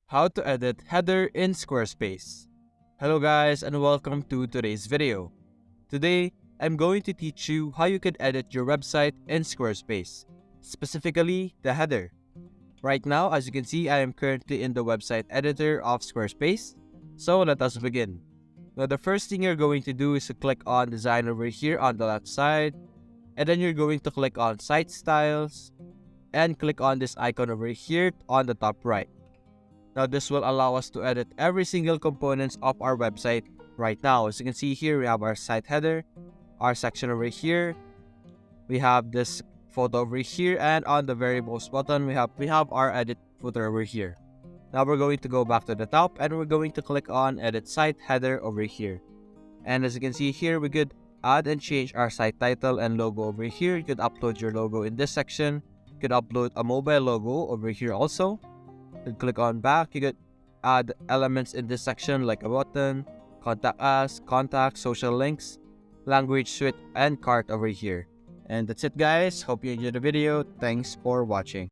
How to edit header in Squarespace. Hello guys and welcome to today's video. Today, I'm going to teach you how you can edit your website in Squarespace, specifically the header. Right now, as you can see, I am currently in the website editor of Squarespace. So let us begin. Now the first thing you're going to do is to click on design over here on the left side, and then you're going to click on site styles and click on this icon over here on the top right. Now this will allow us to edit every single components of our website right now. As you can see here, we have our site header, our section over here, we have this photo over here, and on the very most button we have our edit footer over here. Now we're going to go back to the top and we're going to click on edit site header over here. And as you can see here, we could add and change our site title and logo over here. You could upload your logo in this section. You could upload a mobile logo over here also. And click on back. You could add elements in this section like a button, contact us, contact, social links, language suite, and cart over here. And that's it guys. Hope you enjoyed the video. Thanks for watching.